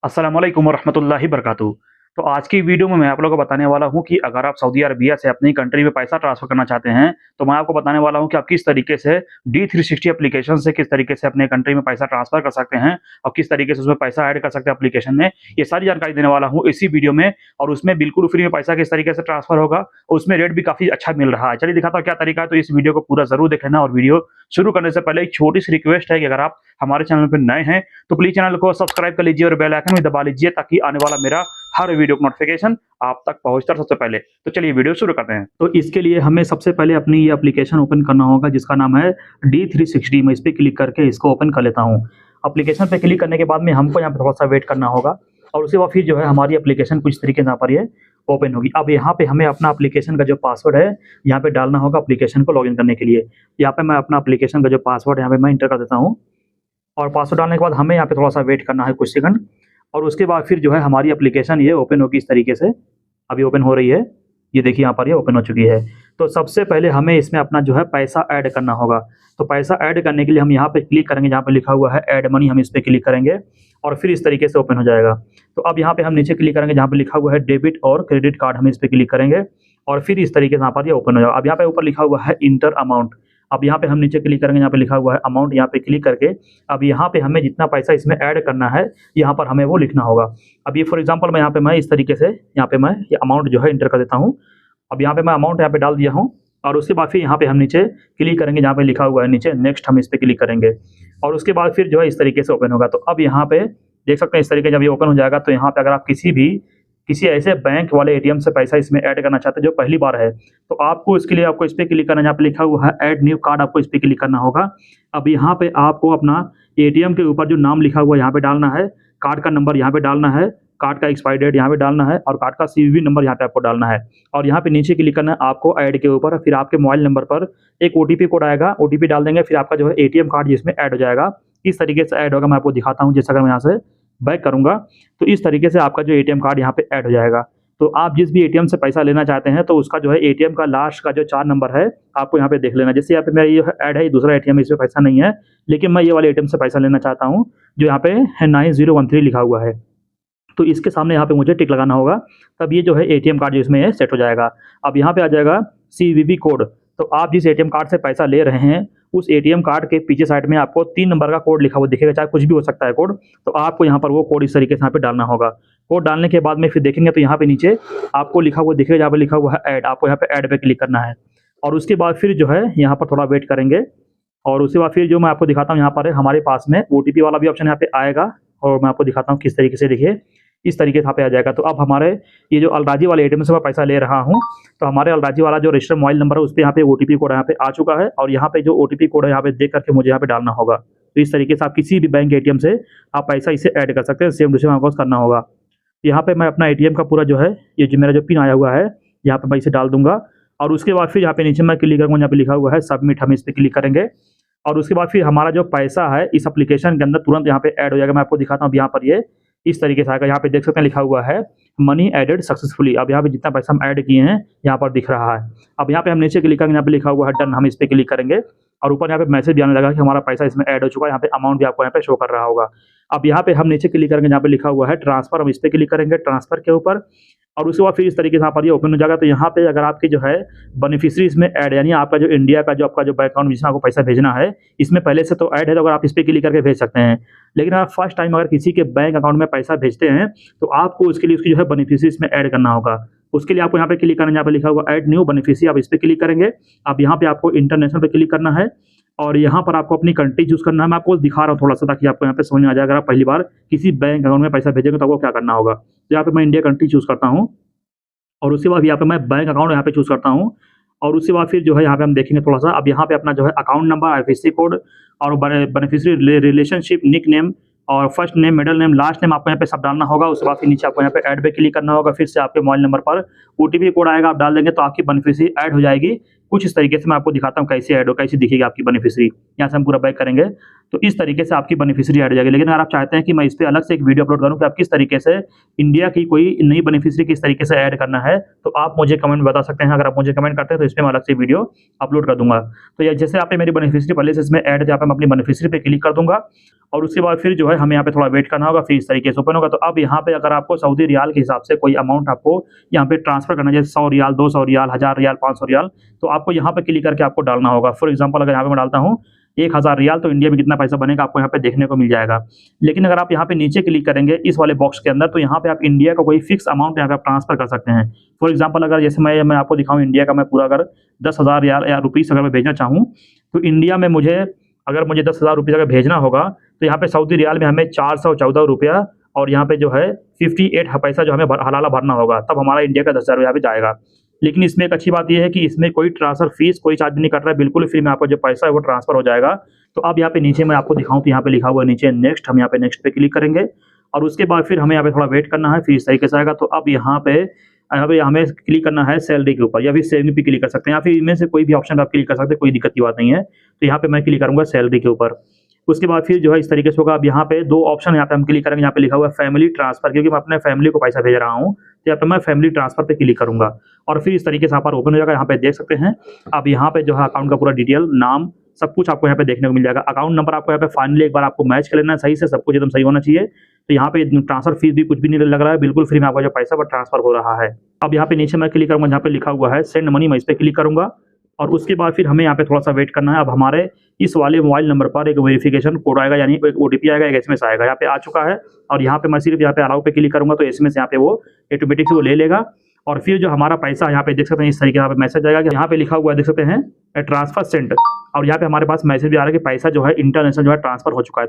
अस्सलाम वालेकुम वरहमतुल्लाहि वबरकातुहू। तो आज की वीडियो में मैं आप लोगों को बताने वाला हूँ कि अगर आप सऊदी अरबिया से अपनी कंट्री में पैसा ट्रांसफ़र करना चाहते हैं, तो मैं आपको बताने वाला हूँ कि आप किस तरीके से डी360 एप्लीकेशन से किस तरीके से अपने कंट्री में पैसा ट्रांसफ़र कर सकते हैं और किस तरीके से उसमें पैसा ऐड कर सकते हैं एप्लीकेशन में। ये सारी जानकारी देने वाला हूँ इसी वीडियो में और उसमें बिल्कुल फ्री में पैसा किस तरीके से ट्रांसफ़र होगा और उसमें रेट भी काफ़ी अच्छा मिल रहा है। चलिए दिखाता हूँ क्या तरीका है, तो इस वीडियो को पूरा ज़रूर देख लेना और वीडियो शुरू करने से पहले एक छोटी-सी रिक्वेस्ट है कि अगर आप हमारे चैनल पे नए हैं, तो प्लीज़ चैनल को सब्सक्राइब कर लीजिए और बेल आइकन भी दबा लीजिए ताकि आने वाला मेरा हर वीडियो का नोटिफिकेशन आप तक पहुंचता सबसे पहले। तो चलिए वीडियो शुरू करते हैं। तो इसके लिए हमें सबसे पहले अपनी ये एप्लीकेशन ओपन करना होगा जिसका नाम है डी360। मैं इस पे क्लिक करके इसको ओपन कर लेता हूँ। एप्लीकेशन पे क्लिक करने के बाद में हमको यहाँ पे थोड़ा-सा वेट करना होगा और उसके बाद फिर जो है हमारी एप्लीकेशन कुछ तरीके से यहाँ पर ये ओपन होगी। अब यहाँ पे हमें अपना एप्लीकेशन का जो पासवर्ड है, यहाँ पे डालना होगा एप्लीकेशन को लॉगिन करने के लिए। यहाँ पे मैं अपना एप्लीकेशन का जो पासवर्ड यहाँ पे मैं एंटर कर देता हूँ और पासवर्ड डालने के बाद हमें यहाँ पे थोड़ा-सा वेट करना है कुछ सेकंड और उसके बाद फिर जो है हमारी एप्लीकेशन ये ओपन होगी इस तरीके से। अभी ओपन हो रही है। ये देखिए यहाँ पर ये ओपन हो चुकी है। तो सबसे पहले हमें इसमें अपना जो है पैसा ऐड करना होगा। तो पैसा ऐड करने के लिए हम यहाँ पे क्लिक करेंगे जहाँ पे लिखा हुआ है ऐड मनी, हम इस पे क्लिक करेंगे और फिर इस तरीके से ओपन हो जाएगा। तो अब यहाँ पे हम नीचे क्लिक करेंगे जहाँ पे लिखा हुआ है डेबिट और क्रेडिट कार्ड, हम इस पे क्लिक करेंगे और फिर इस तरीके से यहाँ पर ये ओपन हो जाएगा। अब यहाँ पे ऊपर लिखा हुआ है इंटर अमाउंट। अब यहाँ पे हम नीचे क्लिक करेंगे, यहाँ पे लिखा हुआ है अमाउंट, यहाँ पे क्लिक करके अब यहाँ पे हमें जितना पैसा इसमें ऐड करना है, यहाँ पर हमें वो लिखना होगा। अब ये फॉर एग्जांपल मैं इस तरीके से यहाँ पे मैं ये अमाउंट जो है एंटर कर देता हूँ। अब यहाँ पे मैं अमाउंट यहाँ पे डाल दिया हूँ और उसके बाद फिर यहाँ पे हम नीचे क्लिक करेंगे जहाँ पे लिखा हुआ है नीचे नेक्स्ट, हम इस पे क्लिक करेंगे और उसके बाद फिर जो है इस तरीके से ओपन होगा। तो अब यहाँ पे देख सकते हैं इस तरीके से जब ये ओपन हो जाएगा तो यहाँ पे अगर आप किसी ऐसे बैंक वाले एटीएम से पैसा इसमें ऐड करना चाहते हैं जो पहली बार है, तो आपको इसके लिए आपको इस पे क्लिक करना है, यहाँ पे लिखा हुआ है ऐड न्यू कार्ड, आपको इस पे क्लिक करना होगा। अब यहाँ पे आपको अपना एटीएम के ऊपर जो नाम लिखा हुआ है यहाँ पे डालना है, कार्ड का नंबर यहाँ पे डालना है, कार्ड का एक्सपायरी डेट यहाँ पे डालना है और कार्ड का सीवीवी नंबर यहाँ पे आपको डालना है और यहाँ पे नीचे क्लिक करना है आपको ऐड के ऊपर। फिर आपके मोबाइल नंबर पर एक ओटीपी कोड आएगा, ओटीपी डाल देंगे, फिर आपका जो है एटीएम कार्ड जिसमें ऐड हो जाएगा। इस तरीके से ऐड होगा, मैं आपको दिखाता हूँ। जैसे अगर मैं यहाँ से बैक करूँगा तो इस तरीके से आपका जो एटीएम कार्ड यहाँ पे ऐड हो जाएगा। तो आप जिस भी एटीएम से पैसा लेना चाहते हैं तो उसका जो है एटीएम का लास्ट का जो 4 नंबर है आपको यहाँ पे देख लेना। जैसे यहाँ पे मेरा ये ऐड है, दूसरा एटीएम है, इसमें पैसा नहीं है, लेकिन मैं ये वाले एटीएम से पैसा लेना चाहता हूँ जो यहाँ पे है 9013 लिखा हुआ है। तो इसके सामने यहाँ पे मुझे टिक लगाना होगा, तब ये जो है एटीएम कार्ड जो इसमें है सेट हो जाएगा। अब यहाँ पे आ जाएगा सीवीवी कोड। तो आप जिस एटीएम कार्ड से पैसा ले रहे हैं उस एटीएम कार्ड के पीछे साइड में आपको 3 नंबर का कोड लिखा हुआ दिखेगा, चाहे कुछ भी हो सकता है कोड। तो आपको यहाँ पर वो कोड इस तरीके से यहाँ पे डालना होगा। कोड डालने के बाद में फिर देखेंगे तो यहाँ पे नीचे आपको लिखा हुआ दिखेगा, जहाँ पे लिखा हुआ है ऐड, आपको यहाँ पे ऐड पे क्लिक करना है और उसके बाद फिर जो है यहाँ पर थोड़ा वेट करेंगे और उसके बाद फिर जो मैं आपको दिखाता हूँ यहाँ पर हमारे पास में ओटीपी वाला भी ऑप्शन यहाँ पे आएगा और मैं आपको दिखाता हूँ किस तरीके से। देखिए इस तरीके से यहाँ पे आ जाएगा। तो अब हमारे ये जो अलराजी वाले एटीएम से मैं पैसा ले रहा हूँ, तो हमारे अलराजी वाला जो रजिस्टर्ड मोबाइल नंबर है उस पे यहाँ पे ओटीपी कोड यहाँ पे आ चुका है और यहाँ पे जो ओटीपी कोड है यहाँ पे देख करके मुझे यहाँ पे डालना होगा। तो इस तरीके से आप किसी भी बैंक एटीएम से आप पैसा इसे ऐड कर सकते हैं, सेम टू सेम आपको करना होगा। यहाँ पे मैं अपना एटीएम का पूरा जो है ये जो मेरा जो पिन आया हुआ है यहाँ पे मैं इसे डाल दूंगा और उसके बाद फिर यहाँ पे नीचे मैं क्लिक करूँगा, यहाँ पे लिखा हुआ है सबमिट, हम इस पे क्लिक करेंगे और उसके बाद फिर हमारा जो पैसा है इस एप्लीकेशन के अंदर तुरंत यहाँ पे ऐड हो जाएगा। मैं आपको दिखाता हूँ, यहाँ पर ये इस तरीके से आएगा। यहाँ पे देख सकते हैं लिखा हुआ है मनी एडेड सक्सेसफुली। अब यहाँ पे जितना पैसा हम ऐड किए हैं यहाँ पर दिख रहा है। अब यहाँ पे हम नीचे क्लिक करेंगे, यहाँ पे लिखा हुआ है डन, हम इस पे क्लिक करेंगे और ऊपर यहाँ पे मैसेज भी आने लगा कि हमारा पैसा इसमें ऐड हो चुका है। यहाँ पे अमाउंट भी आपको यहाँ पे शो कर रहा होगा। अब यहाँ पे हम नीचे क्लिक करेंगे, यहाँ पे लिखा हुआ है ट्रांसफर, हम इस पे क्लिक करेंगे ट्रांसफर के ऊपर और उसके बाद फिर इस तरीके से यहाँ पर ये ओपन हो जाएगा। तो यहाँ पे अगर आपकी जो है बेनिफिशियरी इसमें ऐड, यानी आपका जो इंडिया का जो आपका जो बैंक अकाउंट जिसमें आपको पैसा भेजना है इसमें पहले से तो ऐड है, तो अगर आप इस पे क्लिक करके भेज सकते हैं। लेकिन आप फर्स्ट टाइम अगर किसी के बैंक अकाउंट में पैसा भेजते हैं तो आपको उसके लिए उसकी जो है बेनिफिशियरी इसमें ऐड करना होगा। उसके लिए आपको यहाँ पे क्लिक करना है, यहाँ पे लिखा हुआ ऐड न्यू बेनिफिशियरी, आप इस पे क्लिक करेंगे। अब यहाँ पे आपको इंटरनेशनल पे क्लिक करना है और यहाँ पर आपको अपनी कंट्री चूज करना है। मैं आपको दिखा रहा हूँ थोड़ा सा ताकि आपको यहाँ पे समझ में आ जाए। अगर आप पहली बार किसी बैंक अकाउंट में पैसा भेजेंगे तो आपको क्या करना होगा। तो यहाँ पे मैं इंडिया कंट्री चूज करता हूँ और उसके बाद यहाँ पे मैं बैंक अकाउंट यहाँ पे चूज करता हूँ और उसके बाद फिर जो है यहाँ पे हम देखेंगे थोड़ा सा। अब यहाँ पे अपना जो है अकाउंट नंबर, आईएफएससी कोड और बेनिफिशियरी रिलेशनशिप, निक नेम और first name, middle name, last name आपको यहाँ पे सब डालना होगा। उसके बाद फिर नीचे आपको यहाँ पे ऐड पे क्लिक करना होगा। फिर से आपके मोबाइल नंबर पर ओटीपी कोड आएगा, आप डाल देंगे तो आपकी बेनिफिशियरी ऐड हो जाएगी। कुछ इस तरीके से मैं आपको दिखाता हूँ कैसे ऐड हो, कैसे दिखेगी आपकी बेनिफिशियरी। यहाँ से हम पूरा बैक करेंगे तो इस तरीके से आपकी बेनिफिशियरी ऐड हो जाएगी। लेकिन अगर आप चाहते हैं कि मैं इस पे अलग से एक वीडियो अपलोड करूँ कि आप किस तरीके से इंडिया की कोई नई बेनिफिशियरी किस तरीके से ऐड करना है, तो आप मुझे कमेंट में बता सकते हैं। अगर आप मुझे कमेंट करते हैं तो इस पे मैं अलग से वीडियो अपलोड कर दूँगा। तो ये जैसे आपने मेरी बेनिफिशियरी पहले से इसमें ऐड है, यहाँ पे मैं अपनी बेनिफिशियरी पे क्लिक कर दूँगा और उसके बाद फिर जो है हमें यहाँ पे थोड़ा वेट करना होगा, फिर इस तरीके से ओपन होगा। तो अब यहाँ पे अगर आपको सऊदी रियाल के हिसाब से कोई अमाउंट आपको यहाँ पे ट्रांसफर करना है, जैसे 100 रियाल, 200 रियाल, 1000 रियाल, 500 रियाल, तो आपको यहाँ पे क्लिक करके आपको डालना होगा। फॉर एग्जांपल अगर यहाँ पे मैं डालता हूँ 1000 रियाल, तो इंडिया में कितना पैसा बनेगा आपको यहाँ पे देखने को मिल जाएगा। लेकिन अगर आप यहाँ पे नीचे क्लिक करेंगे इस वाले बॉक्स के अंदर, तो यहाँ पे आप इंडिया का कोई फिक्स अमाउंट यहाँ पे आप ट्रांसफर कर सकते हैं। फॉर एग्जांपल अगर जैसे मैं आपको दिखाऊँ इंडिया का, मैं पूरा अगर 10,000 रियाल या रुपीस अगर मैं भेजना चाहूँ, तो इंडिया में मुझे 10,000 रुपये अगर भेजना होगा, तो यहाँ पे सऊदी रियाल में हमें 414 रुपया और यहाँ पे जो है 58 पैसा जो हमें हलाला भरना होगा, तब हमारा इंडिया का 10,000 यहाँ पे जाएगा। लेकिन इसमें एक अच्छी बात यह है कि इसमें कोई ट्रांसफर फीस, कोई चार्ज नहीं कट रहा है, बिल्कुल फ्री में आपको जो पैसा है वो ट्रांसफर हो जाएगा। तो अब यहाँ पे नीचे मैं आपको दिखाऊँ तो यहाँ पे लिखा हुआ है नीचे नेक्स्ट, हम यहाँ पे नेक्स्ट पे क्लिक करेंगे और उसके बाद फिर हमें यहाँ पे थोड़ा वेट करना है, फिर इस तरीके से आएगा। तो अब यहाँ पे हमें क्लिक करना है सैलरी के ऊपर, या फिर सेविंग पे क्लिक कर सकते हैं, या फिर इनमें से कोई भी ऑप्शन आप क्लिक कर सकते हैं, कोई दिक्कत की बात नहीं है। तो यहाँ पे मैं क्लिक करूँगा सैलरी के ऊपर। उसके बाद फिर जो है इस तरीके से होगा। अब यहाँ पे 2 ऑप्शन यहाँ पे हम क्लिक करेंगे, यहाँ पे लिखा हुआ है फैमिली ट्रांसफर, क्योंकि मैं अपने फैमिली को पैसा भेज रहा हूँ, तो यहाँ पे मैं फैमिली ट्रांसफर पे क्लिक करूँगा और फिर इस तरीके से यहाँ पर ओपन हो जाएगा। यहाँ पे देख सकते हैं अब यहाँ पे जो है अकाउंट का पूरा डिटेल, नाम, सब कुछ आपको यहाँ पे देखने को मिल जाएगा। अकाउंट नंबर आपको यहाँ पे फाइनली एक बार आपको मैच कर लेना है सही से, सब कुछ एकदम सही होना चाहिए। तो यहाँ पे ट्रांसफर फीस भी कुछ भी नहीं लग रहा है, बिल्कुल फ्री में आपका जो पैसा वो ट्रांसफर हो रहा है। अब यहाँ पे नीचे मैं क्लिक करूँगा, जहाँ पे लिखा हुआ है सेंड मनी, मैं इस पे क्लिक करूँगा और उसके बाद फिर हमें यहाँ पे थोड़ा-सा वेट करना है। अब हमारे इस वाले मोबाइल नंबर पर एक वेरिफिकेशन कोड आएगा, यानी एक ओटीपी आएगा, एक एसएमएस आएगा। यहाँ पे आ चुका है और यहाँ पे मैं सिर्फ यहाँ पे अलाउ पे क्लिक करूँगा तो एसएमएस यहाँ पे वो ऑटोमेटिक से वो ले लेगा और फिर जो हमारा पैसा यहाँ पे देख सकते हैं इस तरीके से मैसेज आएगा कि यहाँ पे लिखा हुआ है, देख सकते हैं ट्रांसफर सेंड, और यहाँ पे हमारे पास मैसेज भी आ रहा है कि पैसा जो है इंटरनेशनल जो है ट्रांसफर हो चुका है।